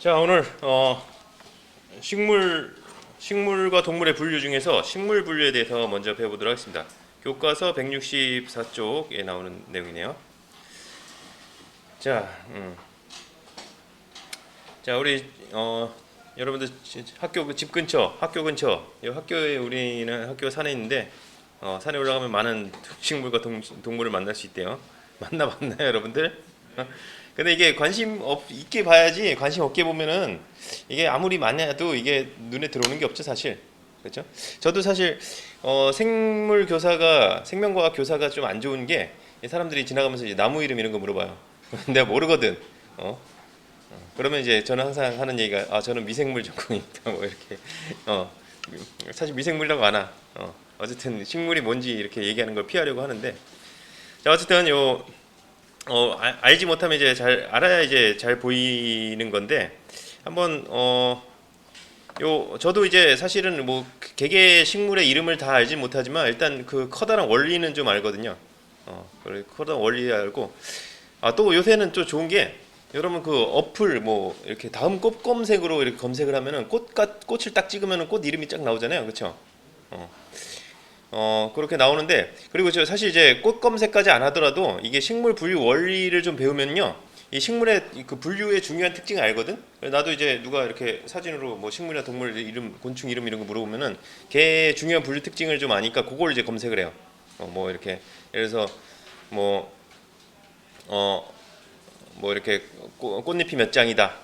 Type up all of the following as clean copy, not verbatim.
자, 오늘 식물과 동물의 분류 중에서 식물 분류에 대해서 먼저 배워보도록 하겠습니다. 교과서 164쪽에 나오는 내용이네요. 자, 자 우리 여러분들 집 근처, 학교 근처, 이 학교에 우리는 학교 산에 있는데 산에 올라가면 많은 식물과 동물을 만날 수 있대요. 만나봤나요, 여러분들? 근데 이게 관심 있게 봐야지, 관심 없게 보면은 이게 아무리 많아도 이게 눈에 들어오는 게 없죠, 사실. 그렇죠? 저도 사실 생명과학 교사가 좀 안 좋은 게, 사람들이 지나가면서 이제 나무 이름 이런 거 물어봐요. 내가 모르거든. 그러면 이제 저는 항상 하는 얘기가, 저는 미생물 전공입니다. 뭐 이렇게. 사실 미생물이라고 안 하. 어쨌든 식물이 뭔지 이렇게 얘기하는 걸 피하려고 하는데, 자, 어쨌든 알지 못하면 이제 잘 알아야 이제 잘 보이는 건데, 한번 저도 이제 사실은 뭐 개개 식물의 이름을 다 알지 못하지만 일단 그 커다란 원리는 좀 알거든요. 그래, 커다란 원리 알고, 또 요새는 또 좋은 게, 여러분 그 어플 뭐 이렇게 다음 꽃 검색으로 이렇게 검색을 하면은 꽃을 딱 찍으면은 꽃 이름이 쫙 나오잖아요, 그렇죠? 그렇게 나오는데, 그리고 저 사실 이제 꽃 검색까지 안 하더라도 이게 식물 분류 원리를 좀 배우면요, 이 식물의 그 분류의 중요한 특징을 알거든. 그래서 나도 이제 누가 이렇게 사진으로 뭐 식물이나 동물 이름, 곤충 이름 이런 거 물어보면은 걔의 중요한 분류 특징을 좀 아니까 그걸 이제 검색을 해요. 뭐 이렇게 예를 들어서 뭐 뭐 이렇게 꽃잎이 몇 장이다.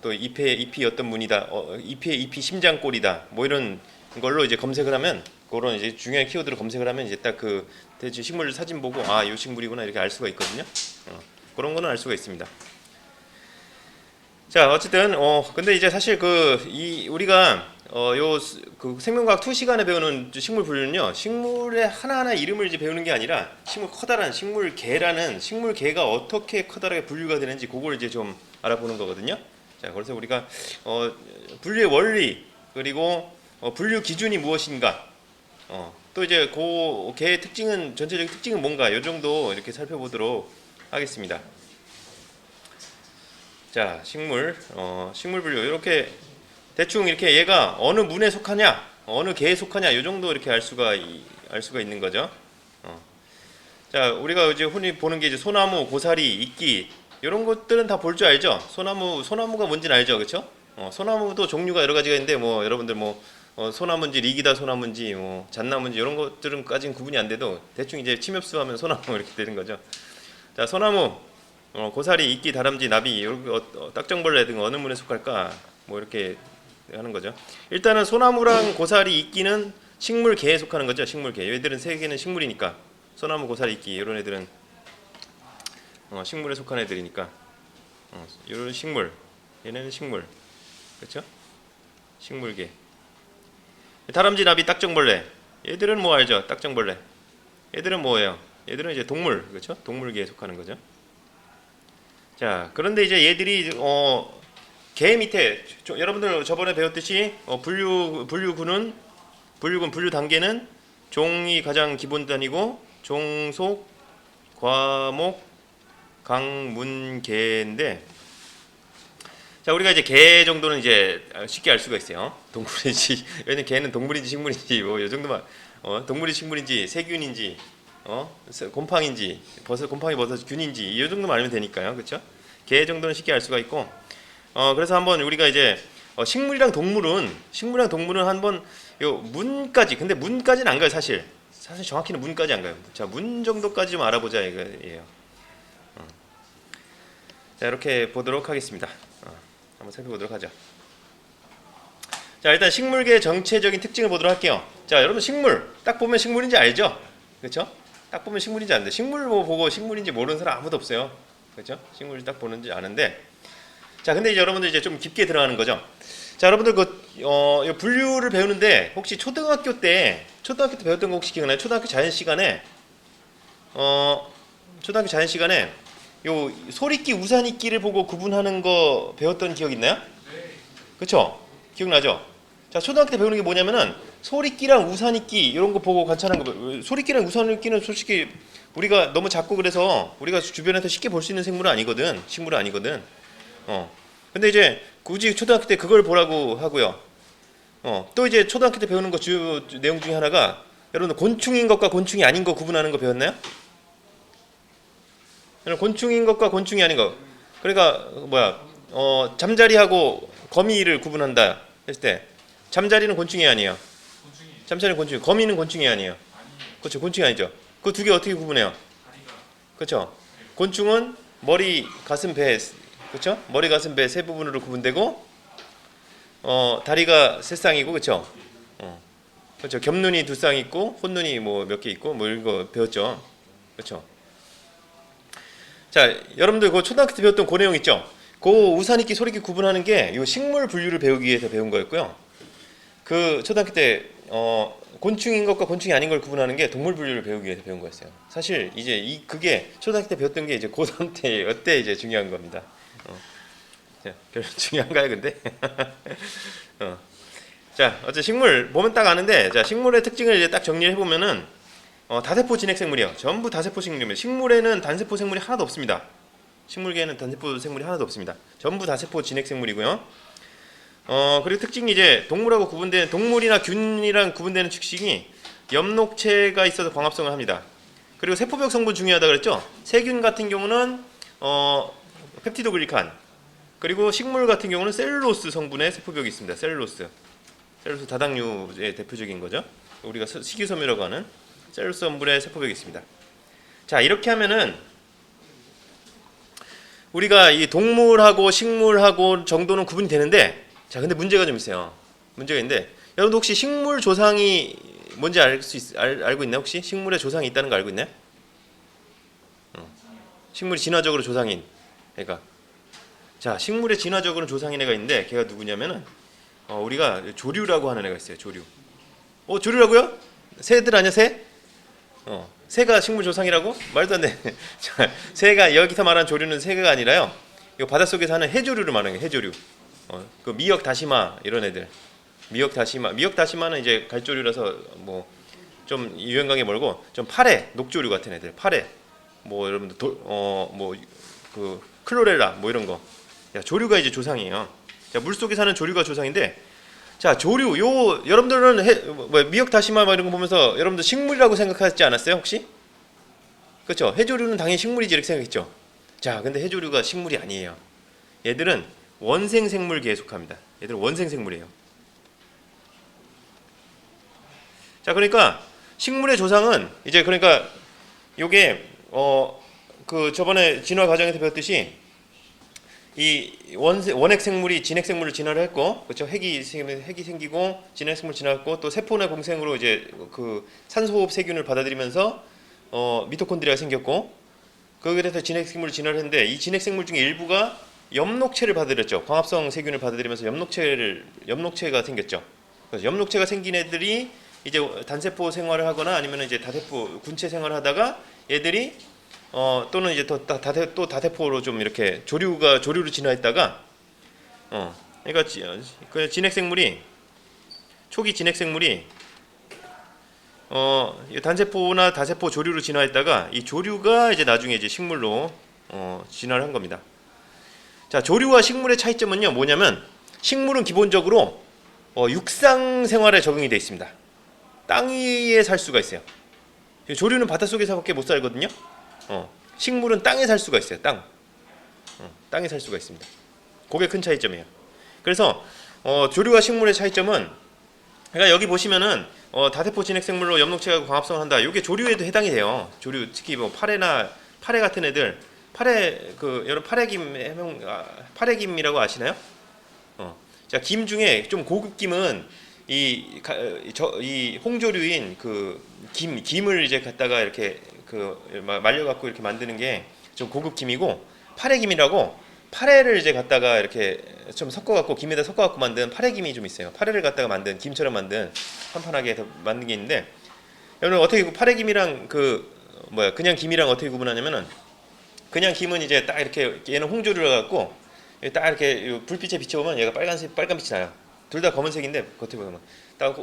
또 잎이 어떤 무늬다. 잎이 심장꼴이다. 뭐 이런 걸로 이제 검색을 하면, 그런 이제 중요한 키워드로 검색을 하면 이제 딱 그 대체 식물 사진 보고 이 식물이구나 이렇게 알 수가 있거든요. 그런 거는 알 수가 있습니다. 자, 어쨌든 근데 이제 사실 우리가 그 생명과학 2 시간에 배우는 식물 분류는요, 식물의 하나하나 이름을 이제 배우는 게 아니라 커다란 식물계라는 식물계가 어떻게 커다랗게 분류가 되는지 그걸 이제 좀 알아보는 거거든요. 자, 그래서 우리가 분류의 원리, 그리고 분류 기준이 무엇인가, 또 이제 그 개의 특징은, 전체적인 특징은 뭔가, 이 정도 이렇게 살펴보도록 하겠습니다. 자, 식물 분류, 이렇게 대충 이렇게 얘가 어느 문에 속하냐, 어느 개에 속하냐, 이 정도 이렇게 알 수가 있는 거죠. 자, 우리가 이제 흔히 보는 게 이제 소나무, 고사리, 이끼, 이런 것들은 다 볼 줄 알죠. 소나무가 뭔지는 알죠, 그렇죠? 소나무도 종류가 여러 가지가 있는데, 뭐 여러분들 뭐 소나무인지 리기다 소나무인지 뭐 잣나무인지 이런 것들은까지는 구분이 안 돼도 대충 이제 침엽수하면 소나무 이렇게 되는 거죠. 자, 소나무, 고사리, 이끼, 다람쥐, 나비, 딱정벌레 등 어느 문에 속할까, 뭐 이렇게 하는 거죠. 일단은 소나무랑 고사리, 이끼는 식물계에 속하는 거죠. 식물계. 얘들은 세 개는 식물이니까, 소나무, 고사리, 이끼 이런 애들은 식물에 속한 애들이니까, 이런 식물, 얘네는 식물, 그렇죠? 식물계. 다람쥐, 나비, 딱정벌레, 얘들은 뭐 알죠? 딱정벌레. 얘들은 뭐예요? 얘들은 이제 동물, 그렇죠? 동물계에 속하는 거죠. 자, 그런데 이제 얘들이 개 밑에 여러분들 저번에 배웠듯이 분류군 분류 단계는 종이 가장 기본 단위고, 종속, 과목, 강문, 개인데, 자, 우리가 이제 개 정도는 이제 쉽게 알 수가 있어요. 동물인지, 왜냐면 개는 동물인지 식물인지 뭐 이 정도만, 동물인지 식물인지 세균인지 곰팡인지 곰팡이 버섯 균인지 이 정도만 알면 되니까요, 그렇죠? 개 정도는 쉽게 알 수가 있고, 그래서 한번 우리가 이제 식물이랑 동물은 한번 요 문까지, 근데 문까지는 안 가요, 사실 정확히는 문까지 안 가요. 자, 문 정도까지 좀 알아보자 이거예요. 자, 이렇게 보도록 하겠습니다. 한번 살펴보도록 하죠. 자, 일단 식물계의 정체적인 특징을 보도록 할게요. 자, 여러분 식물 딱 보면 식물인지 알죠? 그렇죠? 딱 보면 식물인지 아는데, 식물 보고 식물인지 모르는 사람 아무도 없어요. 그렇죠? 식물 딱 보는지 아는데, 자, 근데 이제 여러분들 이제 좀 깊게 들어가는 거죠. 자, 여러분들 분류를 배우는데 혹시 초등학교 때 배웠던 거 혹시 기억나요? 초등학교 자연 시간에 요 소리끼, 우산이끼를 보고 구분하는 거 배웠던 기억 있나요? 그렇죠? 기억나죠? 자, 초등학교 때 배우는 게 뭐냐면은 소리끼랑 우산이끼 이런 거 보고 관찰하는 거. 소리끼랑 우산이끼는 솔직히 우리가 너무 작고 그래서 우리가 주변에서 쉽게 볼 수 있는 식물은 아니거든. 근데 이제 굳이 초등학교 때 그걸 보라고 하고요. 또 이제 초등학교 때 배우는 거 주요 내용 중에 하나가 여러분들 곤충인 것과 곤충이 아닌 거 구분하는 거 배웠나요? 곤충인 것과 곤충이 아닌 거. 그러니까 잠자리하고 거미를 구분한다 했을 때 잠자리는 곤충이 아니에요. 잠자리는 곤충, 거미는 곤충이 아니에요. 그렇죠, 곤충이 아니죠. 그 두 개 어떻게 구분해요? 그렇죠. 곤충은 머리, 가슴, 배, 그렇죠? 머리, 가슴, 배 세 부분으로 구분되고, 다리가 세 쌍이고, 그렇죠? 그렇죠. 겹눈이 두 쌍 있고, 혼눈이 뭐 몇 개 있고, 뭐 이런 거 배웠죠. 그렇죠. 자, 여러분들 그 초등학교 때 배웠던 그 내용 있죠? 그 우산익기, 소리익기 구분하는 게 이 식물 분류를 배우기 위해서 배운 거였고요. 그 초등학교 때 곤충인 것과 곤충이 아닌 걸 구분하는 게 동물 분류를 배우기 위해서 배운 거였어요. 사실 이제 그게 초등학교 때 배웠던 게 이제 고3 때 이제 중요한 겁니다. 별로 중요한가요, 근데? 자, 어째 식물 보면 딱 아는데, 자, 식물의 특징을 이제 딱 정리해 보면은 다세포 진핵 생물이요. 전부 다세포 생물입니다. 식물에는 단세포 생물이 하나도 없습니다. 식물계에는 단세포 생물이 하나도 없습니다. 전부 다세포 진핵 생물이고요. 그리고 특징이 이제 동물하고 구분되는 동물이나 균이랑 구분되는 특징이 엽록체가 있어서 광합성을 합니다. 그리고 세포벽 성분 중요하다 그랬죠? 세균 같은 경우는 펩티도글리칸, 그리고 식물 같은 경우는 셀룰로스 성분의 세포벽이 있습니다. 셀룰로스 다당류의 대표적인 거죠. 우리가 식이섬유라고 하는 셀룰로스 성분의 세포벽이 있습니다. 자, 이렇게 하면은 우리가 이 동물하고 식물하고 정도는 구분이 되는데, 자, 근데 문제가 좀 있어요. 문제가 있는데, 여러분 혹시 식물 조상이 뭔지 알고 있나요? 혹시 식물의 조상이 있다는 거 알고 있나요? 식물이 진화적으로 조상인 애가. 자, 식물의 진화적으로 조상인 애가 있는데, 걔가 누구냐면은 우리가 조류라고 하는 애가 있어요. 조류. 조류라고요? 새들 아니야, 새? 새가 식물 조상이라고? 말도 안 돼. 자, 새가 여기서 말하는 조류는 새가 아니라요. 이거 바닷속에 사는 해조류를 말하는 거예요. 해조류. 그 미역 다시마 이런 애들. 미역 다시마는 이제 갈조류라서 뭐 좀 유행강에 멀고 좀 파래, 녹조류 같은 애들. 파래. 뭐 여러분들 그 클로렐라 뭐 이런 거. 야, 조류가 이제 조상이에요. 자, 물속에 사는 조류가 조상인데, 자, 조류, 여러분들은 미역 다시마 이런 거 보면서 여러분들 식물이라고 생각하지 않았어요, 혹시? 그렇죠? 해조류는 당연히 식물이지 이렇게 생각했죠. 자, 근데 해조류가 식물이 아니에요. 얘들은 원생 생물계에 속합니다. 얘들은 원생 생물이에요. 자, 그러니까 식물의 조상은 이제 그러니까 요게 그 저번에 진화 과정에서 배웠듯이 이 원핵 생물이 진핵 생물을 진화를 했고, 그렇죠? 핵이 생기고 진핵 생물 진화했고, 또 세포내 공생으로 이제 그 산소호흡 세균을 받아들이면서 미토콘드리아가 생겼고, 그래서 진핵 생물을 진화를 했는데, 이 진핵 생물 중에 일부가 엽록체를 받아들였죠. 광합성 세균을 받아들이면서 엽록체가 생겼죠. 그래서 엽록체가 생긴 애들이 이제 단세포 생활을 하거나 아니면 이제 다세포 군체 생활을 하다가 얘들이 또는 이제 또 다세포로 좀 이렇게 조류로 진화했다가 그러니까 그 진핵생물이 초기 진핵생물이 단세포나 다세포 조류로 진화했다가 이 조류가 이제 나중에 이제 식물로 진화를 한 겁니다. 자, 조류와 식물의 차이점은요 뭐냐면, 식물은 기본적으로 육상 생활에 적응이 되어 있습니다. 땅 위에 살 수가 있어요. 조류는 바닷속에서밖에 못 살거든요. 식물은 땅에 살 수가 있어요. 땅에 살 수가 있습니다. 그게 큰 차이점이에요. 그래서 조류와 식물의 차이점은, 그러니까 여기 보시면은 다세포 진핵생물로 엽록체가 광합성을 한다. 이게 조류에도 해당이 돼요. 조류, 특히 뭐 파래 같은 애들, 여러분 파래김이라고 아시나요? 자, 김 중에 좀 고급 김은 이 홍조류인 그 김을 이제 갖다가 이렇게 말려 갖고 이렇게 만드는 게 좀 고급 김이고, 파래김이라고 파래를 이제 갖다가 이렇게 좀 섞어 갖고 김에다 섞어 갖고 만든 파래김이 좀 있어요. 파래를 갖다가 만든 김처럼 만든 판판하게 해서 만든 게 있는데, 여러분 어떻게 파래김이랑 그냥 김이랑 어떻게 구분하냐면은, 그냥 김은 이제 딱 이렇게 얘는 홍조류라 갖고 딱 이렇게 불빛에 비춰보면 얘가 빨간 빛이 나요. 둘 다 검은색인데 겉에 보면 딱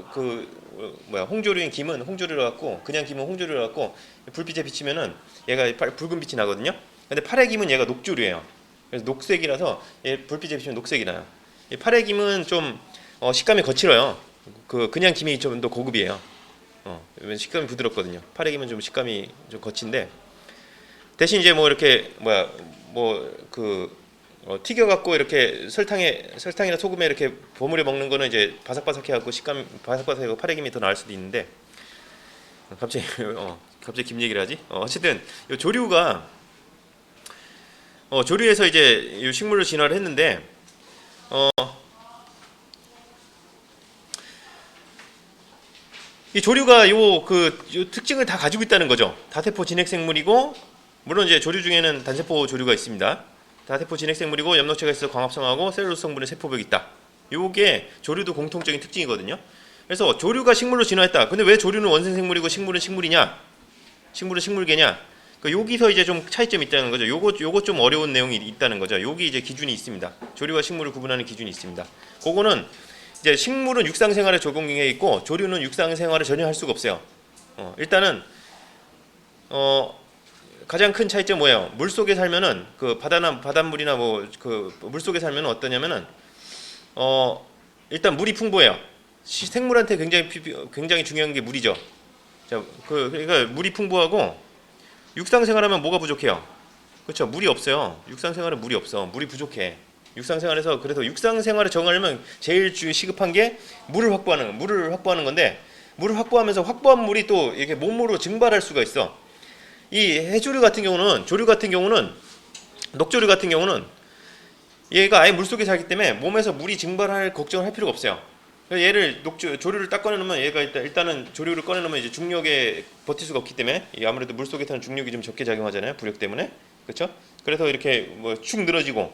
홍조류인 김은 홍조류라 갖고, 그냥 김은 홍조류라 갖고 불빛에 비치면은 얘가 붉은 빛이 나거든요. 근데 파래김은 얘가 녹조류예요. 그래서 녹색이라서 얘 불빛에 비치면 녹색이 나요. 이 파래김은 좀 식감이 거칠어요. 그냥 김이 좀 더 고급이에요. 식감이 부드럽거든요. 파래김은 좀 식감이 좀 거친데 대신 이제 뭐 이렇게 튀겨갖고 이렇게 설탕이나 소금에 이렇게 버무려 먹는 거는 이제 바삭바삭해갖고 식감 바삭바삭하고 파래김이 더 나을 수도 있는데 갑자기 갑자기 김 얘기를 하지? 어쨌든 이 조류가 조류에서 이제 이 식물로 진화를 했는데 이 조류가 요 특징을 다 가지고 있다는 거죠. 다세포 진핵생물이고 물론 이제 조류 중에는 단세포 조류가 있습니다. 다세포 진핵생물이고 엽록체가 있어 광합성하고 셀룰로스 성분의 세포벽이 있다. 요게 조류도 공통적인 특징이거든요. 그래서 조류가 식물로 진화했다. 근데 왜 조류는 원생생물이고 식물은 식물이냐? 식물은 식물계냐? 여기서 이제 좀 차이점이 있다는 거죠. 요거 좀 어려운 내용이 있다는 거죠. 여기 이제 기준이 있습니다. 조류와 식물을 구분하는 기준이 있습니다. 그거는 이제 식물은 육상생활에 적용해 있고 조류는 육상생활을 전혀 할 수가 없어요. 일단은 가장 큰 차이점 뭐예요? 물 속에 살면은 바닷물이나 물 속에 살면은 어떠냐면은 일단 물이 풍부해요. 생물한테 굉장히 중요한 게 물이죠. 자, 그러니까 물이 풍부하고 육상생활하면 뭐가 부족해요? 그렇죠? 물이 없어요. 육상생활은 물이 없어. 물이 부족해. 육상생활에서 그래서 육상생활을 정하려면 제일 시급한 게 물을 확보하는 건데 물을 확보하면서 확보한 물이 또 이렇게 몸으로 증발할 수가 있어. 이 해조류 같은 경우는 녹조류 같은 경우는 얘가 아예 물속에 살기 때문에 몸에서 물이 증발할 걱정을 할 필요가 없어요. 얘를 조류를 딱 꺼내놓으면 얘가 일단은 조류를 꺼내놓으면 이제 중력에 버틸 수가 없기 때문에 아무래도 물속에 사는 중력이 좀 적게 작용하잖아요. 부력 때문에. 그렇죠? 그래서 이렇게 축 늘어지고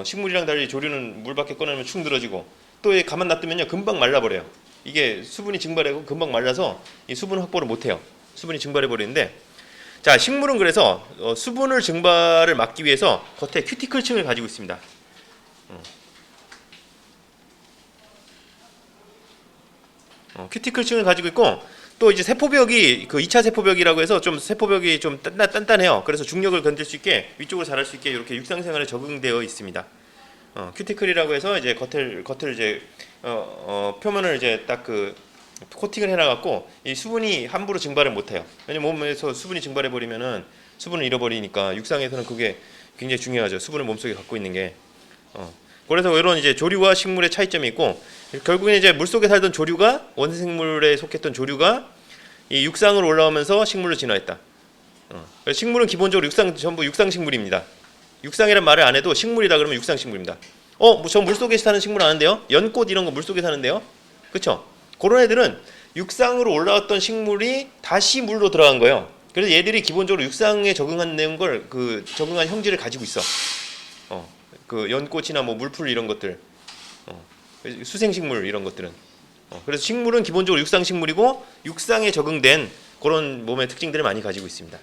식물이랑 달리 조류는 물 밖에 꺼내면 축 늘어지고 또 가만 놔두면요 금방 말라버려요. 이게 수분이 증발하고 금방 말라서 이 수분 확보를 못해요. 수분이 증발해 버리는데 자 식물은 그래서 수분을 증발을 막기 위해서 겉에 큐티클층을 가지고 있습니다. 큐티클층을 가지고 있고 또 이제 세포벽이 2차 세포벽이라고 해서 좀 세포벽이 좀 단단해요. 그래서 중력을 견딜 수 있게 위쪽으로 자랄 수 있게 이렇게 육상생활에 적응되어 있습니다. 큐티클이라고 해서 이제 겉을 이제 표면을 이제 딱 코팅을 해놔갖고 이 수분이 함부로 증발을 못해요. 왜냐면 몸에서 수분이 증발해 버리면은 수분을 잃어버리니까 육상에서는 그게 굉장히 중요하죠. 수분을 몸속에 갖고 있는 게. 그래서 이런 이제 조류와 식물의 차이점이 있고 결국엔 이제 물속에 살던 조류가 원생물에 속했던 조류가 이 육상으로 올라오면서 식물로 진화했다. 식물은 기본적으로 전부 육상식물입니다. 육상이란 말을 안 해도 식물이다 그러면 육상식물입니다. 저 물속에 사는 식물 아는데요? 연꽃 이런 거 물속에 사는데요? 그쵸? 그런 애들은 육상으로 올라왔던 식물이 다시 물로 들어간 거예요. 그래서 얘들이 기본적으로 육상에 적응한 걸 적응한 형질을 가지고 있어. 연꽃이나 물풀 이런 것들, 수생식물 이런 것들은. 그래서 식물은 기본적으로 육상식물이고 육상에 적응된 그런 몸의 특징들을 많이 가지고 있습니다.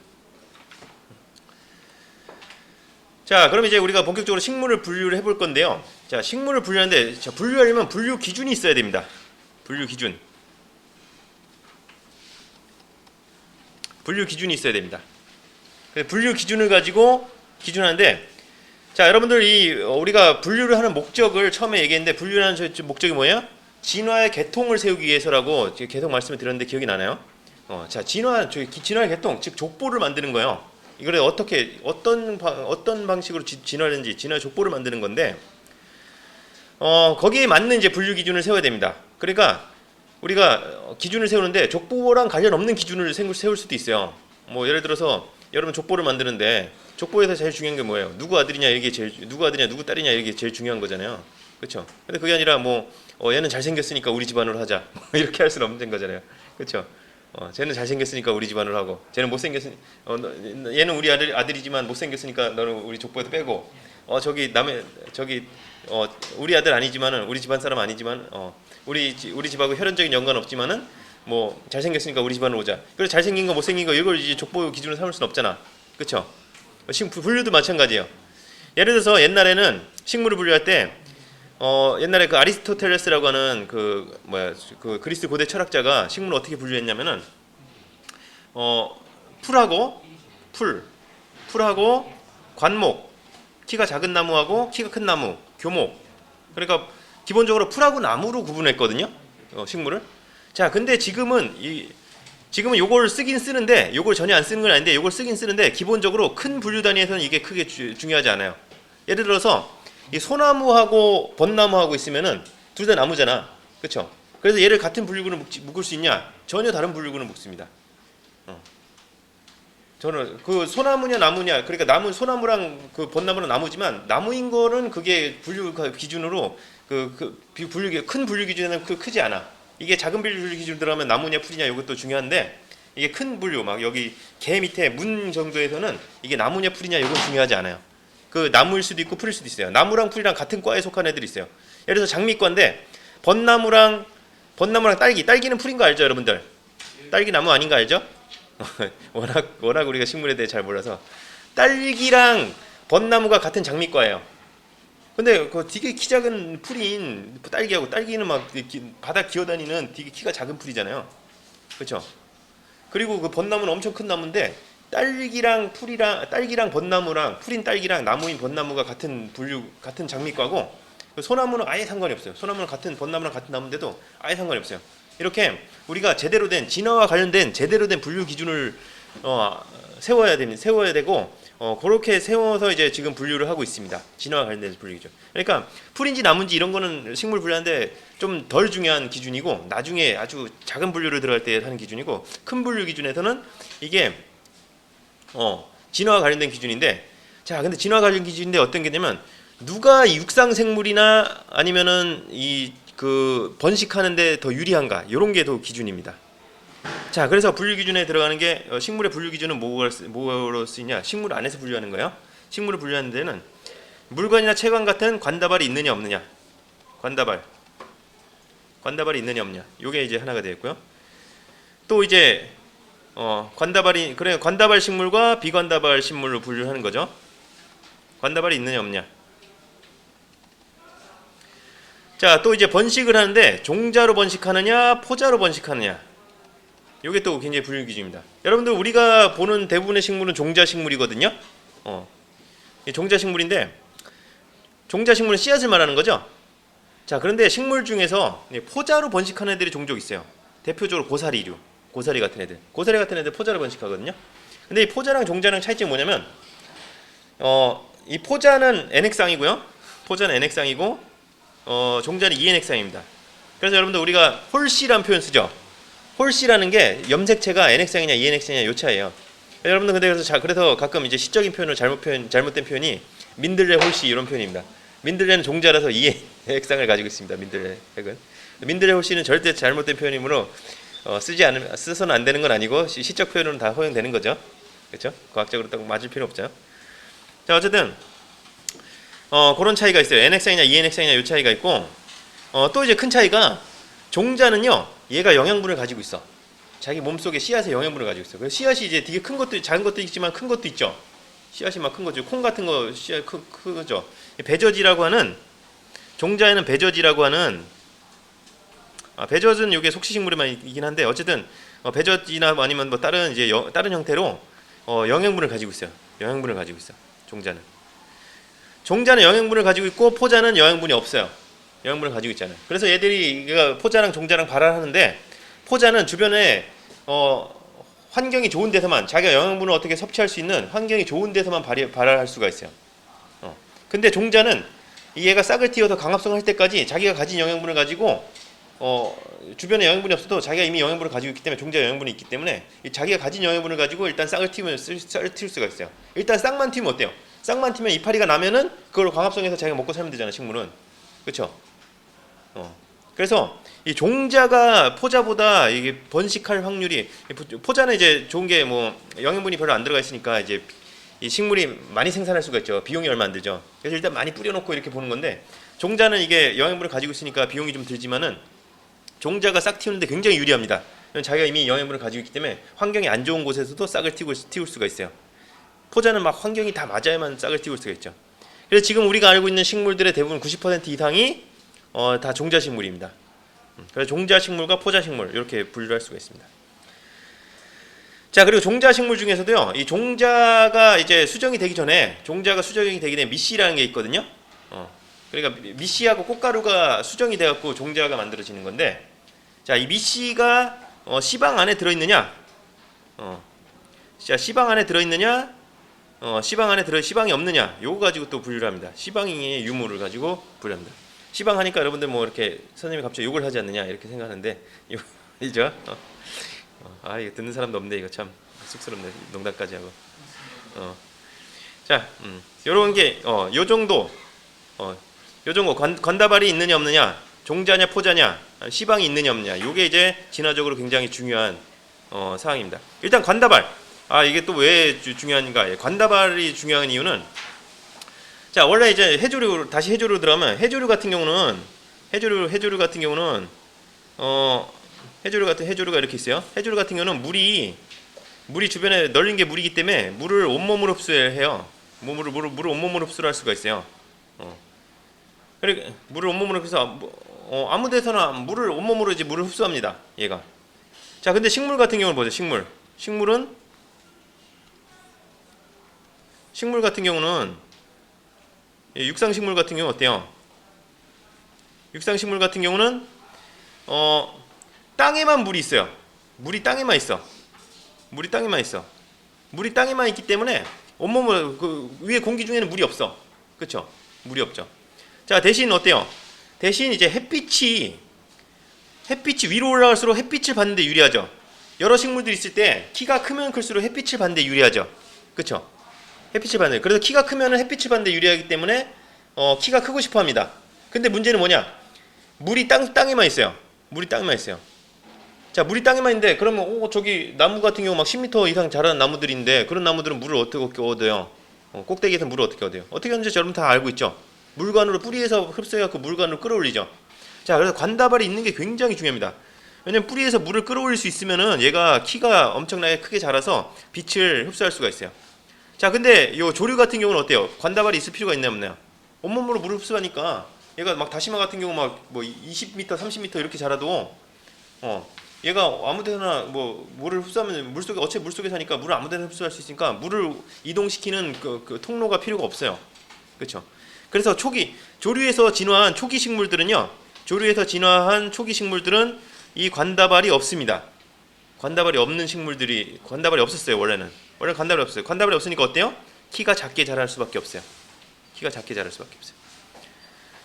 자, 그럼 이제 우리가 본격적으로 식물을 분류를 해볼 건데요. 자, 식물을 분류하는데 분류하려면 분류 기준이 있어야 됩니다. 분류 기준이 있어야 됩니다. 분류 기준을 가지고 기준하는데 자, 여러분들 우리가 분류를 하는 목적을 처음에 얘기했는데 분류하는 목적이 뭐예요? 진화의 계통을 세우기 위해서라고 계속 말씀을 드렸는데 기억이 나나요? 자, 진화의 계통, 즉 족보를 만드는 거예요. 이걸 어떤 방식으로 진화하는지 진화의 족보를 만드는 건데 거기에 맞는 이제 분류 기준을 세워야 됩니다. 그러니까 우리가 기준을 세우는데 족보랑 관련 없는 기준을 세울 수도 있어요. 예를 들어서 여러분 족보를 만드는데 족보에서 제일 중요한 게 뭐예요? 누구 아들이냐 누구 딸이냐 이게 제일 중요한 거잖아요. 그렇죠? 근데 그게 아니라 얘는 잘생겼으니까 우리 집안으로 하자. 이렇게 할 수는 없는 거잖아요. 그렇죠? 쟤는 잘생겼으니까 우리 집안으로 하고 쟤는 못생겼으니 얘는 우리 아들이지만 못생겼으니까 너는 우리 족보에서 빼고 우리 아들 아니지만은 우리 집안 사람 아니지만 우리 집하고 혈연적인 연관 없지만은 잘생겼으니까 우리 집안으로 오자. 그래서 잘생긴 거 못생긴 거 이걸 이제 족보 기준으로 삼을 수는 없잖아. 그렇죠? 분류도 마찬가지예요. 예를 들어서 옛날에는 식물을 분류할 때 옛날에 아리스토텔레스라고 하는 그리스 고대 철학자가 식물을 어떻게 분류했냐면은 풀하고 관목, 키가 작은 나무하고 키가 큰 나무, 교목 그러니까 기본적으로 풀하고 나무로 구분했거든요. 식물을. 자, 근데 지금은 요걸 쓰긴 쓰는데 요걸 전혀 안 쓰는 건 아닌데 요걸 쓰긴 쓰는데 기본적으로 큰 분류 단위에서는 이게 크게 중요하지 않아요. 예를 들어서 이 소나무하고 벚나무하고 있으면은 둘 다 나무잖아. 그렇죠? 그래서 얘를 같은 분류군을 묶을 수 있냐? 전혀 다른 분류군을 묶습니다. 저는 그 소나무냐 나무냐, 그러니까 소나무랑 그 벚나무는 나무지만 나무인 거는 그게 분류 기준으로 큰 분류 기준에는 크지 않아. 이게 작은 분류 기준 들어가면 나무냐 풀이냐 이것도 중요한데 이게 큰 분류 막 여기 개 밑에 문 정도에서는 이게 나무냐 풀이냐 이건 중요하지 않아요. 그 나무일 수도 있고 풀일 수도 있어요. 나무랑 풀이랑 같은 과에 속한 애들이 있어요. 예를 들어서 장미과인데 벚나무랑 딸기는 풀인 거 알죠, 여러분들? 딸기 나무 아닌 거 알죠? 워낙 우리가 식물에 대해 잘 몰라서 딸기랑 벚나무가 같은 장미과예요. 근데 그 되게 키 작은 풀인 딸기하고 딸기는 막 바닥 기어다니는 되게 키가 작은 풀이잖아요. 그렇죠? 그리고 그 벚나무는 엄청 큰 나무인데 딸기랑 벚나무랑 풀인 딸기랑 나무인 벚나무가 같은 장미과고 소나무는 아예 상관이 없어요. 소나무는 벚나무랑 같은 나무인데도 아예 상관이 없어요. 이렇게 우리가 진화와 관련된 제대로 된 분류 기준을 세워야 되고 그렇게 세워서 이제 지금 분류를 하고 있습니다. 진화와 관련된 분류 기준. 그러니까 풀인지 나무인지 이런 거는 식물 분류하는데 좀 덜 중요한 기준이고 나중에 아주 작은 분류를 들어갈 때 하는 기준이고 큰 분류 기준에서는 이게 진화와 관련된 기준인데 자, 근데 진화 관련 기준인데 어떤 게 되냐면 누가 육상 생물이나 아니면은 번식하는데 더 유리한가 이런 게 더 기준입니다. 자, 그래서 분류 기준에 들어가는 게 식물의 분류 기준은 뭐로 쓰이냐? 식물 안에서 분류하는 거예요. 식물을 분류하는 데는 물관이나 채관 같은 관다발이 있느냐 없느냐. 관다발이 있느냐 없느냐. 요게 이제 하나가 되겠고요. 또 이제 관다발 식물과 비관다발 식물로 분류하는 거죠. 관다발이 있느냐 없느냐. 자, 또 이제 번식을 하는데 종자로 번식하느냐 포자로 번식하느냐. 이게 또 굉장히 분류 기준입니다. 여러분들 우리가 보는 대부분의 식물은 종자 식물이거든요. 종자 식물인데 종자 식물은 씨앗을 말하는 거죠. 자, 그런데 식물 중에서 포자로 번식하는 애들이 종종 있어요. 대표적으로 고사리 같은 애들 포자로 번식하거든요. 근데 이 포자랑 종자랑 차이점이 뭐냐면 이 포자는 NX상이고요. 종자는 ENX상입니다. 그래서 여러분들 우리가 홀씨라는 표현 쓰죠. 홀씨라는 게 염색체가 NX상이냐 ENX상이냐 요 차이예요. 여러분들 그래서 가끔 이제 시적인 표현으로 잘못된 표현이 민들레 홀씨 이런 표현입니다. 민들레는 종자라서 ENX상을 가지고 있습니다. 민들레 홀씨는 절대 잘못된 표현이므로 쓰서는 안 되는 건 아니고 시적 표현으로는 다 허용되는 거죠. 그렇죠? 과학적으로 딱 맞을 필요 없죠. 자, 어쨌든 그런 차이가 있어요. NX상이냐 ENX상이냐 요 차이가 있고 또 이제 큰 차이가 종자는요. 얘가 영양분을 가지고 있어. 자기 몸속에 씨앗에 영양분을 가지고 있어. 그래서 씨앗이 이제 되게 큰 것도 작은 것도 있지만 큰 것도 있죠. 씨앗이 막 큰 거죠. 콩 같은 거 씨앗 크죠. 종자에는 배저지라고 하는 배젖은 이게 속시식물에만 있긴 한데 어쨌든 배젖이나 아니면 뭐 다른 형태로 영양분을 가지고 있어요. 종자는 영양분을 가지고 있고 포자는 영양분이 없어요. 영양분을 가지고 있잖아요. 그래서 얘들이 포자랑 종자랑 발화하는데 포자는 주변에 환경이 좋은 데서만 자기가 영양분을 어떻게 섭취할 수 있는 환경이 좋은 데서만 발화할 수가 있어요. 근데 종자는 얘가 싹을 틔워서 강합성을 할 때까지 자기가 가진 영양분을 가지고 주변에 영양분이 없어도 자기가 이미 영양분을 가지고 있기 때문에 종자 영양분이 있기 때문에 자기가 가진 영양분을 가지고 일단 싹을 틔울 수가 있어요. 일단 싹만 틔우면 어때요? 싹만 틔우면 이파리가 나면은 그걸 광합성해서 자기가 먹고 살면 되잖아, 식물은. 그렇죠? 그래서 이 종자가 포자보다 이게 번식할 확률이 포자는 이제 좋은 게 뭐 영양분이 별로 안 들어가 있으니까 이제 이 식물이 많이 생산할 수가 있죠. 비용이 얼마 안 들죠. 그래서 일단 많이 뿌려놓고 이렇게 보는 건데 종자는 이게 영양분을 가지고 있으니까 비용이 좀 들지만은 종자가 싹 틔우는데 굉장히 유리합니다. 자기가 이미 영양분을 가지고 있기 때문에 환경이 안 좋은 곳에서도 싹을 틔울 수가 있어요. 포자는 막 환경이 다 맞아야만 싹을 틔울 수가 있죠. 그래서 지금 우리가 알고 있는 식물들의 대부분 90% 이상이 다 종자식물입니다. 그래서 종자식물과 포자식물 이렇게 분류할 수가 있습니다. 자, 그리고 종자식물 중에서도요, 이 종자가 수정이 되기 전에 미씨라는 게 있거든요. 그러니까 미씨하고 꽃가루가 수정이 돼갖고 종자가 만들어지는 건데, 자, 이 미씨가 씨방 안에 들어있느냐, 자, 씨방 안에 들어있느냐, 씨방이 없느냐, 요거 가지고 또 분류를 합니다. 씨방의 유무를 가지고 분류합니다. 씨방 하니까 여러분들 뭐 이렇게 선생님이 갑자기 욕을 하지 않느냐 이렇게 생각하는데, 이죠? 아, 이거 듣는 사람도 없네. 이거 참 쑥스럽네. 농담까지 하고. 자, 요런 게, 요 정도, 관다발이 있느냐 없느냐, 종자냐 포자냐, 씨방이 있느냐 없느냐, 요게 이제 진화적으로 굉장히 중요한 사항입니다. 일단 관다발, 이게 또 왜 중요한가? 관다발이 중요한 이유는, 자, 원래 이제 다시 해조류 들어가면, 해조류 같은 경우는 해조류가 이렇게 있어요. 해조류 같은 경우는 물이 주변에 널린 게 물이기 때문에 물을 온몸으로 흡수해요. 물을 온몸으로 흡수를 할 수가 있어요. 그러니까 물을 온몸으로 흡수해서 아무 데서나 물을 온몸으로 이제 물을 흡수합니다. 얘가. 자, 근데 식물 같은 경우는 보죠. 식물 같은 경우는 육상식물 같은 경우는 어때요? 육상식물 같은 경우는 땅에만 물이 있어요. 물이 땅에만 있어. 물이 땅에만 있기 때문에 온몸을 그 위에 공기 중에는 물이 없어. 그렇죠? 물이 없죠. 자, 대신 어때요? 대신 이제 햇빛이 위로 올라갈수록 햇빛을 받는데 유리하죠. 여러 식물들이 있을 때 키가 크면 클수록 햇빛을 받는데 유리하죠. 그렇죠? 햇빛을 받는. 그래서 키가 크면은 햇빛을 받는데 유리하기 때문에 키가 크고 싶어 합니다. 근데 문제는 뭐냐? 물이 땅에만 있어요. 자, 물이 땅에만 있는데, 그러면 저기 나무 같은 경우 막 10m 이상 자라는 나무들인데, 그런 나무들은 물을 어떻게 얻어요? 꼭대기에서 물을 어떻게 얻어요? 어떻게 하는지 여러분 다 알고 있죠? 물관으로 뿌리에서 흡수해갖고 물관으로 끌어올리죠. 자, 그래서 관다발이 있는 게 굉장히 중요합니다. 왜냐면 뿌리에서 물을 끌어올릴 수 있으면은 얘가 키가 엄청나게 크게 자라서 빛을 흡수할 수가 있어요. 자, 근데 요 조류 같은 경우는 어때요? 관다발이 있을 필요가 있나요, 없나요? 온몸으로 물을 흡수하니까 얘가 막 다시마 같은 경우 막 뭐 20m, 30m 이렇게 자라도 얘가 아무데나 뭐 물을 흡수하면 어차피 물속에 사니까 물을 아무데나 흡수할 수 있으니까 물을 이동시키는 그 통로가 필요가 없어요. 그렇죠? 그래서 조류에서 진화한 초기 식물들은요. 이 관다발이 없습니다. 관다발이 없었어요, 원래는. 관다발이 없어요. 관다발이 없으니까 어때요? 키가 작게 자랄 수밖에 없어요.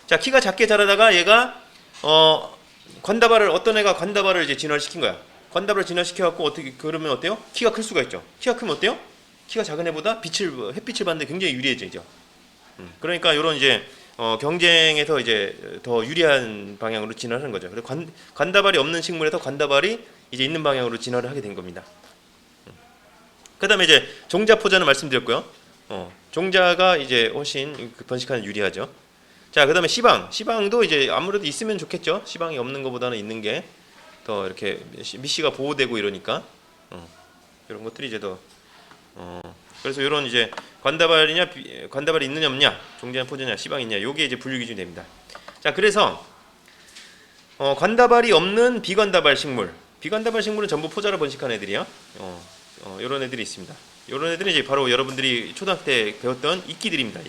자, 키가 작게 자라다가 얘가 어떤 애가 관다발을 이제 진화를 시킨 거야. 관다발을 진화시켜갖고 그러면 어때요? 키가 클 수가 있죠. 키가 크면 어때요? 키가 작은 애보다 햇빛을 받는데 굉장히 유리해지죠. 그러니까 이런 이제 경쟁에서 이제 더 유리한 방향으로 진화를 하는 거죠. 그래서 관다발이 없는 식물에서 관다발이 이제 있는 방향으로 진화를 하게 된 겁니다. 그다음에 이제 종자 포자는 말씀드렸고요. 종자가 이제 훨씬 번식하는 유리하죠. 자, 그다음에 시방도 이제 아무래도 있으면 좋겠죠. 시방이 없는 것보다는 있는 게 더 이렇게 미씨가 보호되고 이러니까 이런 것들이 이제 더 그래서 이런 이제 관다발이 있느냐 없냐, 종자냐 포자냐, 시방이 있냐, 요게 이제 분류 기준이 됩니다. 자, 그래서 관다발이 없는 비관다발 식물은 전부 포자로 번식한 애들이요. 이런 애들이 있습니다. 이런 애들은 이제 바로 여러분들이 초등학교 때 배웠던 이끼들입니다.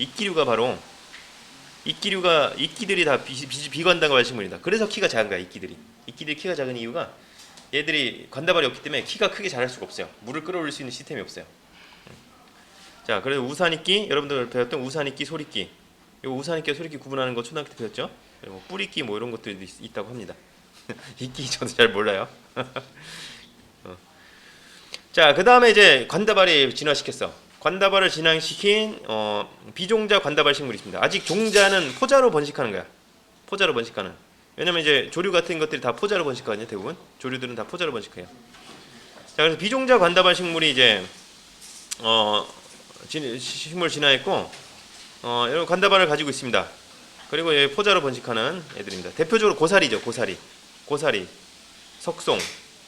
이끼들이 다 비관다발 식물이다. 그래서 키가 작은 거야, 이끼들이 키가 작은 이유가 얘들이 관다발이 없기 때문에 키가 크게 자랄 수가 없어요. 물을 끌어올릴 수 있는 시스템이 없어요. 자, 그래서 우산이끼, 여러분들 배웠던 우산이끼, 소리끼. 요 우산이끼, 소리끼 구분하는 거 초등학교 때 배웠죠? 그리고 뿌리끼 뭐 이런 것들도 있다고 합니다. 이끼 저도 잘 몰라요. 자, 그 다음에 이제 관다발이 진화시켰어. 관다발을 진화시킨 비종자 관다발 식물이 있습니다. 아직 종자는 포자로 번식하는 거야. 왜냐면 이제 조류 같은 것들이 다 포자로 번식하거든요. 대부분 조류들은 다 포자로 번식해요. 자, 그래서 비종자 관다발 식물이 이제 식물 진화했고 이런 관다발을 가지고 있습니다. 그리고 포자로 번식하는 애들입니다. 대표적으로 고사리죠. 고사리, 석송,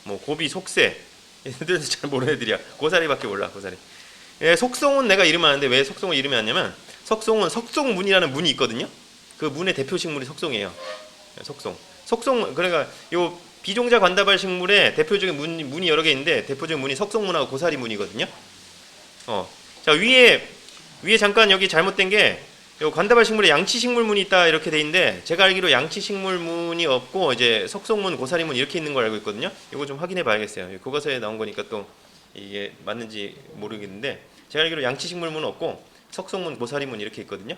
뭐 고비, 속새. 얘들도 잘 모르는 애들이야. 고사리밖에 몰라. 고사리. 속송은 내가 이름 아는데 왜 속송을 이름이 아냐면 석송은 석송문이라는 문이 있거든요. 그 문의 대표 식물이 석송이에요. 석송 그러니까 요 비종자 관다발 식물의 대표적인 문이 여러 개 있는데 대표적인 문이 석송문하고 고사리 문이거든요. 자, 위에 잠깐 여기 잘못된 게 요 관다발 식물에 양치식물문이 있다 이렇게 돼 있는데 제가 알기로 양치식물문이 없고 이제 석송문, 고사리문 이렇게 있는 걸 알고 있거든요. 이거 좀 확인해 봐야겠어요. 교과서에 나온 거니까 또 이게 맞는지 모르겠는데 제가 알기로 양치식물문은 없고 석송문, 고사리문 이렇게 있거든요.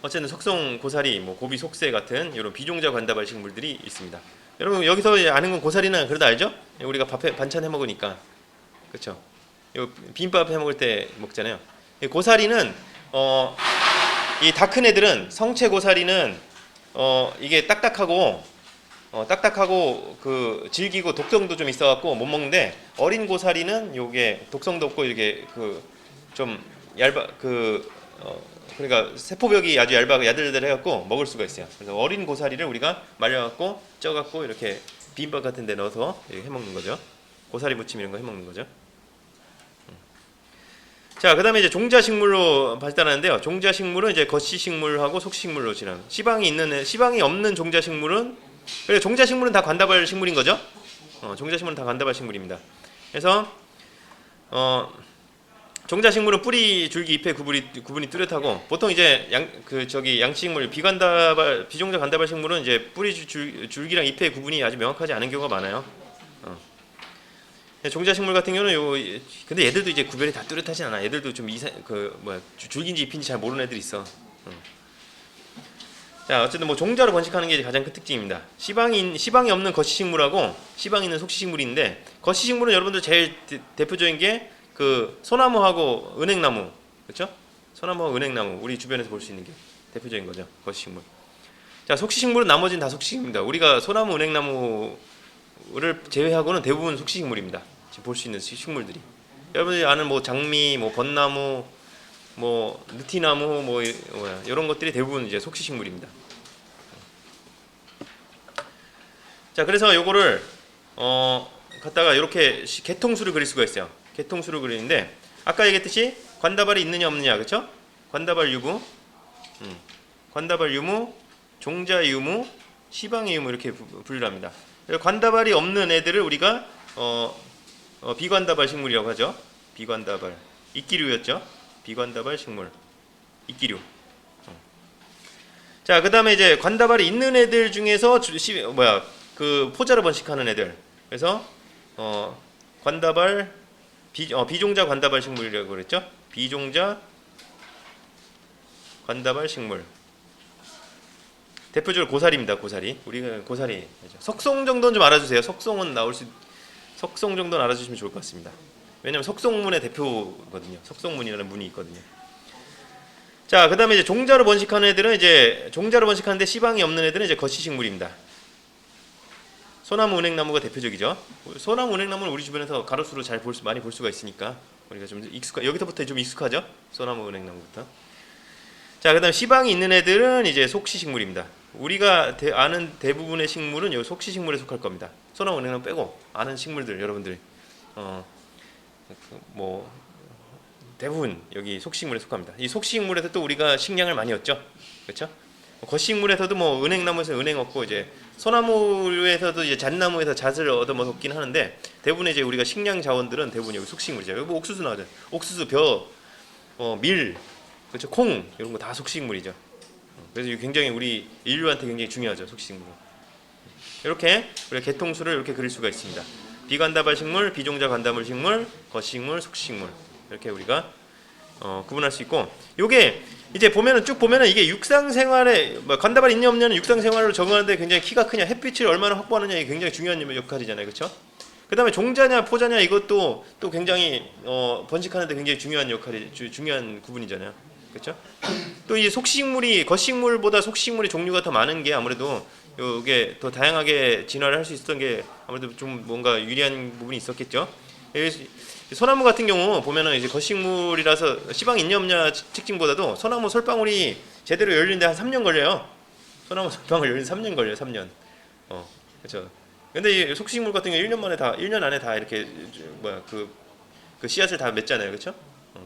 어쨌든 석송, 고사리, 뭐 고비, 속세 같은 이런 비종자 관다발 식물들이 있습니다. 여러분 여기서 아는 건 고사리는 그래도 알죠? 우리가 밥에 반찬 해 먹으니까 그렇죠? 요 비빔밥 해 먹을 때 먹잖아요. 이 고사리는 이 다 큰 애들은 성체 고사리는 이게 딱딱하고 그 질기고 독성도 좀 있어갖고 못 먹는데 어린 고사리는 요게 독성도 없고 이렇게 그 좀 그러니까 세포벽이 아주 얇아 야들야들해갖고 먹을 수가 있어요. 그래서 어린 고사리를 우리가 말려갖고 쪄갖고 이렇게 비빔밥 같은데 넣어서 이렇게 해 먹는 거죠. 고사리 무침 이런 거 해 먹는 거죠. 자, 그다음에 이제 종자식물로 발달하는데요. 종자식물은 이제 거시식물하고 속식물로 지나는. 시방이 없는 종자식물은 그래 종자식물은 다 관다발 식물인 거죠. 종자식물은 다 관다발 식물입니다. 그래서 종자식물은 뿌리, 줄기, 잎의 구분이 뚜렷하고 보통 이제 양치식물 비종자 관다발 식물은 이제 뿌리, 줄기랑 잎의 구분이 아주 명확하지 않은 경우가 많아요. 종자식물 같은 경우는 근데 얘들도 이제 구별이 다 뚜렷하진 않아. 얘들도 좀 줄기인지 잎인지 잘 모르는 애들이 있어. 자, 어쨌든 뭐 종자로 번식하는 게 가장 큰 특징입니다. 시방이 없는 거시식물하고 시방이 있는 속시식물인데 거시식물은 여러분들 제일 대표적인 게 그 소나무하고 은행나무, 그렇죠? 소나무하고 은행나무 우리 주변에서 볼 수 있는 게 대표적인 거죠. 거시식물. 자, 속시식물은 나머지는 다 속시식물입니다. 우리가 소나무, 은행나무를 제외하고는 대부분 속시식물입니다. 지금 볼 수 있는 식물들이. 여러분들이 아는 뭐 장미, 뭐 벚나무, 뭐 느티나무, 뭐 이런 것들이 대부분 이제 속시식물입니다. 자, 그래서 요거를 갖다가 이렇게 개통수를 그릴 수가 있어요. 개통수를 그리는데 아까 얘기했듯이 관다발이 있느냐 없느냐, 그렇죠? 관다발 유무, 관다발 유무, 종자 유무, 시방의 유무 이렇게 분류를 합니다. 관다발이 없는 애들을 우리가 비관다발 식물이라고 하죠. 비관다발, 이끼류였죠. 비관다발 식물, 이끼류. 자, 그다음에 이제 관다발이 있는 애들 중에서 그 포자로 번식하는 애들. 그래서 관다발 비종자 관다발 식물이라고 그랬죠. 비종자 관다발 식물. 대표적으로 고사리입니다. 고사리. 우리가 고사리. 석송 정도는 좀 알아주세요. 석송 정도는 알아주시면 좋을 것 같습니다. 왜냐면 석송문의 대표거든요. 석송문이라는 문이 있거든요. 자, 그다음에 이제 종자로 번식하는 애들은 이제 종자로 번식하는데 시방이 없는 애들은 이제 거시식물입니다. 소나무, 은행나무가 대표적이죠. 소나무, 은행나무는 우리 주변에서 가로수로 많이 볼 수가 있으니까 우리가 좀 여기서부터 좀 익숙하죠. 소나무, 은행나무부터. 자, 그다음 시방이 있는 애들은 이제 속시식물입니다. 우리가 아는 대부분의 식물은 요 속시식물에 속할 겁니다. 소나무, 은행나무 빼고 아는 식물들 여러분들 뭐 대부분 여기 속시식물에 속합니다. 이 속시식물에서 또 우리가 식량을 많이 얻죠. 그렇죠? 거시식물에서도 뭐 은행나무에서 은행 얻고 이제 소나무에서도 이제 잣나무에서 잣을 얻어 먹긴 하는데 대부분의 이제 우리가 식량 자원들은 대부분 여기 속시식물이죠. 여기 뭐 옥수수 나오죠. 옥수수, 벼, 밀, 그렇죠? 콩 이런 거 다 속시식물이죠. 그래서 굉장히 우리 인류한테 굉장히 중요하죠. 속시식물은. 이렇게 우리가 개통수를 이렇게 그릴 수가 있습니다. 비관다발 식물, 비종자 관다발 식물, 거시식물, 속시식물 이렇게 우리가 구분할 수 있고 요게 이제 쭉 보면은 이게 육상생활에 관다발 있냐 없냐는 육상생활로 적응하는데 굉장히 키가 크냐 햇빛을 얼마나 확보하느냐 이게 굉장히 중요한 역할이잖아요. 그렇죠? 그 다음에 종자냐 포자냐 이것도 또 굉장히 번식하는데 굉장히 중요한 구분이잖아요. 그렇죠? 또 이 속식물이 거식물보다 속식물의 종류가 더 많은 게 아무래도 이게 더 다양하게 진화를 할 수 있었던 게 아무래도 좀 뭔가 유리한 부분이 있었겠죠. 소나무 같은 경우 보면은 이제 거식물이라서 시방이 있냐 없냐 특징보다도 소나무 솔방울이 제대로 열리는데 한 3년 걸려요. 소나무 솔방울 열리는 3년 걸려요. 3년. 그렇죠. 근데 이 속식물 같은 경우 1년 안에 다 이렇게 그 씨앗을 다 맺잖아요. 그렇죠?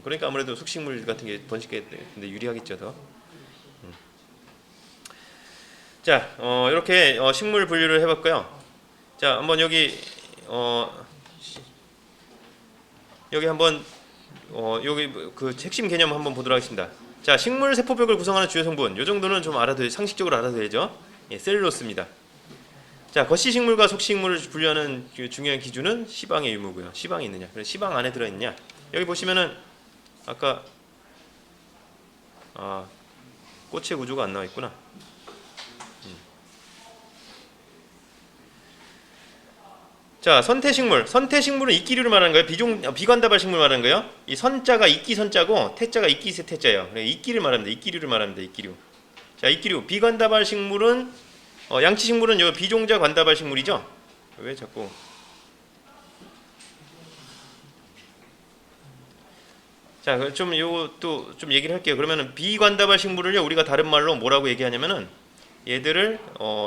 그러니까 아무래도 속식물 같은 게 번식하는데 유리하겠죠, 더. 자, 이렇게 식물 분류를 해봤고요. 자, 한번 여기 한번 여기 그 핵심 개념 한번 보도록 하겠습니다. 자, 식물 세포벽을 구성하는 주요 성분. 요 정도는 좀 알아둬야, 상식적으로 알아둬야죠. 예, 셀룰로스입니다. 자, 거시식물과 속식물을 분류하는 그 중요한 기준은 시방의 유무고요. 시방이 있느냐. 그래서 시방 안에 들어 있느냐. 여기 보시면은 아까 꽃의 구조가 안 나와 있구나. 자, 선태식물. 선태식물은 이끼류를 말하는 거예요. 비관다발 식물 말하는 거예요. 이 선자가 이끼 선자고 태자가 이끼세 태자예요. 그래, 이끼를 말합니다. 이끼류를 말합니다. 이끼류. 자, 이끼류. 비관다발 식물은 양치식물은 요 비종자 관다발 식물이죠. 왜 자꾸 자, 좀 요것도 좀 얘기를 할게요. 그러면은 비관다발 식물을요 우리가 다른 말로 뭐라고 얘기하냐면은 얘들을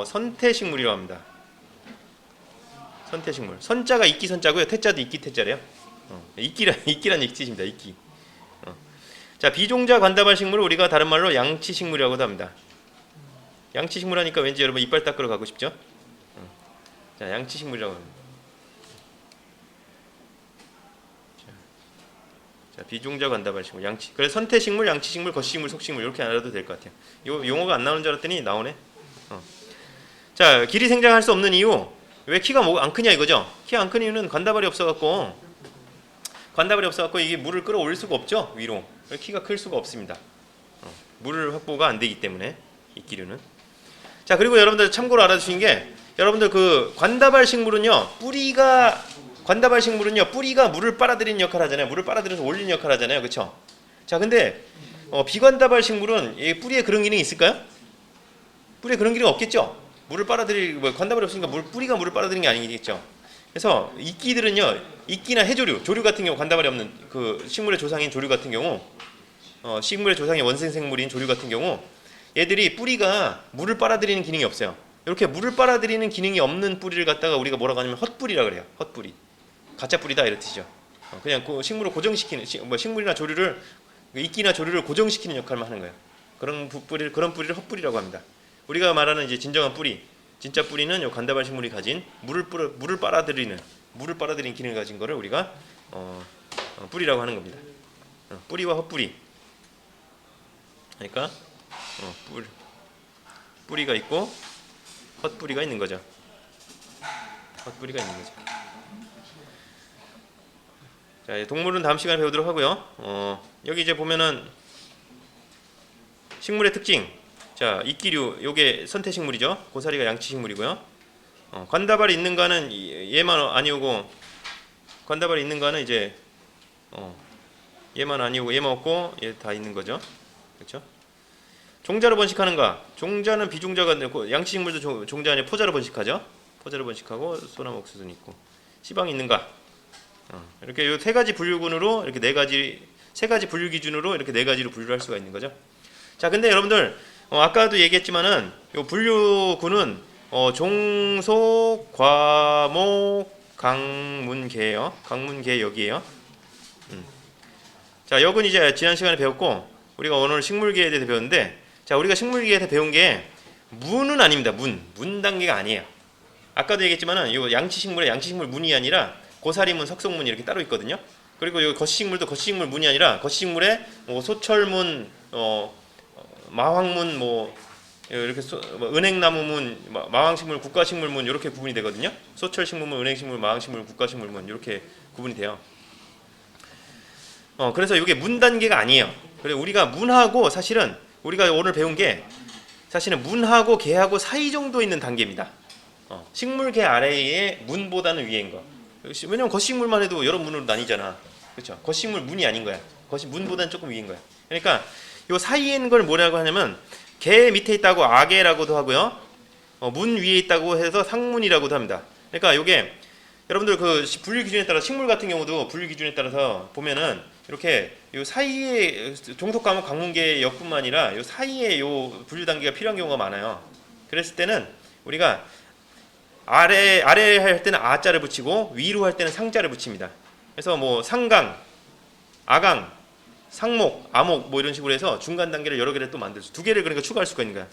선태식물이라고 합니다. 선태식물. 선자가 이끼 선자고요. 태자도 이끼 태자래요. 이끼란 뜻입니다. 이끼. 자, 비종자 관다발 식물을 우리가 다른 말로 양치식물이라고도 합니다. 양치식물 하니까 왠지 여러분 이빨 닦으러 가고 싶죠? 자, 양치식물이라고 합니다. 자, 비종자 관다발 식물, 양치. 그래서 선태식물, 양치식물, 거시식물, 속식물 이렇게 알아도 될 것 같아요. 요 용어가 안 나오는 줄 알았더니 나오네. 자, 길이 생장할 수 없는 이유. 왜 키가 안 크냐 이거죠? 키 안 큰 이유는 관다발이 없어갖고 이게 물을 끌어올릴 수가 없죠 위로. 키가 클 수가 없습니다. 물을 확보가 안 되기 때문에 이끼류는. 자, 그리고 여러분들 참고로 알아두신 게 여러분들 그 관다발 식물은요 뿌리가 물을 빨아들이는 역할을 하잖아요. 물을 빨아들여서 올리는 역할을 하잖아요, 그렇죠? 자, 근데 비관다발 식물은 이 뿌리에 그런 기능이 있을까요? 뿌리에 그런 기능이 없겠죠. 물을 관다발이 없으니까 뿌리가 물을 빨아들이는 게 아니겠죠. 그래서 이끼들은요, 이끼나 해조류, 조류 같은 경우 관다발이 없는 그 식물의 조상인 조류 같은 경우, 식물의 조상의 원생 생물인 조류 같은 경우, 얘들이 뿌리가 물을 빨아들이는 기능이 없어요. 이렇게 물을 빨아들이는 기능이 없는 뿌리를 갖다가 우리가 뭐라고 하냐면 헛뿌리라 그래요. 헛뿌리, 가짜 뿌리다 이런 뜻이죠. 그냥 그 식물을 고정시키는 식물이나 조류를 이끼나 조류를 고정시키는 역할만 하는 거예요. 그런 뿌리를 헛뿌리라고 합니다. 우리가 말하는 이제 진정한 뿌리, 진짜 뿌리는 요 관다발 식물이 가진 물을 빨아들이는 기능을 가진 거를 우리가 뿌리라고 하는 겁니다. 뿌리와 헛뿌리. 그러니까 뿌리가 있고 헛뿌리가 있는 거죠. 헛뿌리가 있는 거죠. 자, 동물은 다음 시간에 배우도록 하고요. 여기 이제 보면은 식물의 특징. 자, 이끼류, 요게 선태식물이죠. 고사리가 양치식물이고요. 관다발이 있는가는 얘만 아니오고, 관다발이 있는가는 이제 얘만 아니오고 얘만 없고 얘 다 있는 거죠. 그렇죠? 종자로 번식하는가? 종자는 비종자가 양치식물도 종자 아니라 포자로 번식하죠. 포자로 번식하고 소나무 옥수수는 있고. 시방이 있는가? 이렇게 요 세 가지 분류군으로 이렇게 세 가지 분류 기준으로 이렇게 네 가지로 분류를 할 수가 있는 거죠. 자, 근데 여러분들 아까도 얘기했지만은 요 분류군은 종속, 과목, 강문계예요. 강문계 역이에요. 자, 역은 이제 지난 시간에 배웠고 우리가 오늘 식물계에 대해서 배웠는데, 자, 우리가 식물계에 대해서 배운 게 문은 아닙니다. 문 단계가 아니에요. 아까도 얘기했지만은 요 양치식물의 양치식물 문이 아니라 고사리문, 석송문이 이렇게 따로 있거든요. 그리고 요 거시식물도 거시식물 문이 아니라 거시식물의 소철문, 마황문, 이렇게 은행나무문, 마왕식물, 국가식물문 이렇게 구분이 되거든요. 소철식물문, 은행식물, 마왕식물, 국가식물문 이렇게 구분이 돼요. 그래서 이게 문 단계가 아니에요. 그래 우리가 문하고 사실은 우리가 오늘 배운 게 사실은 문하고 개하고 사이 정도 있는 단계입니다. 식물계 아래에 문보다는 위인 거. 왜냐면 거시식물만 해도 여러 문으로 나뉘잖아. 그렇죠? 거시식물 문이 아닌 거야. 문보다는 조금 위인 거야. 그러니까 요 사이에 있는 걸 뭐라고 하냐면 개 밑에 있다고 아개라고도 하고요. 문 위에 있다고 해서 상문이라고도 합니다. 그러니까 요게 여러분들 그 분류 기준에 따라 식물 같은 경우도 분류 기준에 따라서 보면은 이렇게 요 사이에 종속 과목 강문계 역뿐만 아니라 요 사이에 요 분류 단계가 필요한 경우가 많아요. 그랬을 때는 우리가 아래 할 때는 아자를 붙이고 위로 할 때는 상자를 붙입니다. 그래서 뭐 상강, 아강, 상목, 아목 뭐 이런 식으로 해서 중간 단계를 여러 개를 또 만들 수, 두 개를 그러니까 추가할 수가 있는 거야.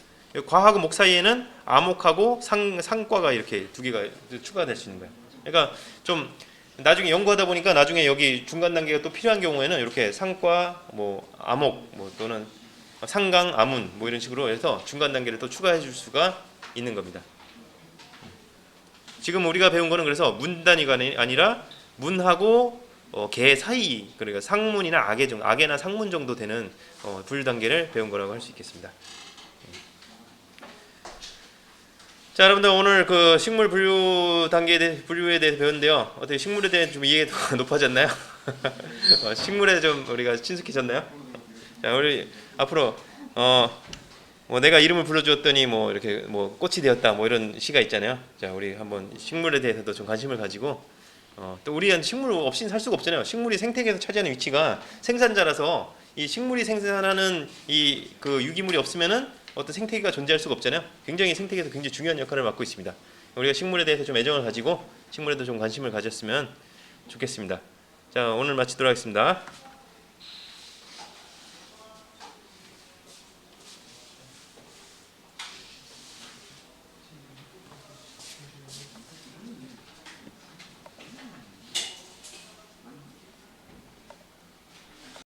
과하고 목 사이에는 아목하고 상과가 이렇게 두 개가 추가될 수 있는 거야. 그러니까 좀 나중에 연구하다 보니까 나중에 여기 중간 단계가 또 필요한 경우에는 이렇게 상과 뭐 암옥 뭐 또는 상강 아문 뭐 이런 식으로 해서 중간 단계를 또 추가해 줄 수가 있는 겁니다. 지금 우리가 배운 거는 그래서 문 단위가 아니라 문하고 개 사이, 그러니까 상문이나 악개나 상문 정도 되는 분류 단계를 배운 거라고 할 수 있겠습니다. 자, 여러분들 오늘 그 식물 분류에 대해서 배웠는데요. 어떻게 식물에 대해 좀 이해가 높아졌나요? 식물에 좀 우리가 친숙해졌나요? 자, 우리 앞으로 뭐 내가 이름을 불러주었더니 뭐 이렇게 뭐 꽃이 되었다 뭐 이런 시가 있잖아요. 자, 우리 한번 식물에 대해서도 좀 관심을 가지고 또 우리는 식물 없이는 살 수가 없잖아요. 식물이 생태계에서 차지하는 위치가 생산자라서 이 식물이 생산하는 이 그 유기물이 없으면은 어떤 생태계가 존재할 수가 없잖아요. 굉장히 생태계에서 굉장히 중요한 역할을 맡고 있습니다. 우리가 식물에 대해서 좀 애정을 가지고 식물에도 좀 관심을 가졌으면 좋겠습니다. 자, 오늘 마치도록 하겠습니다.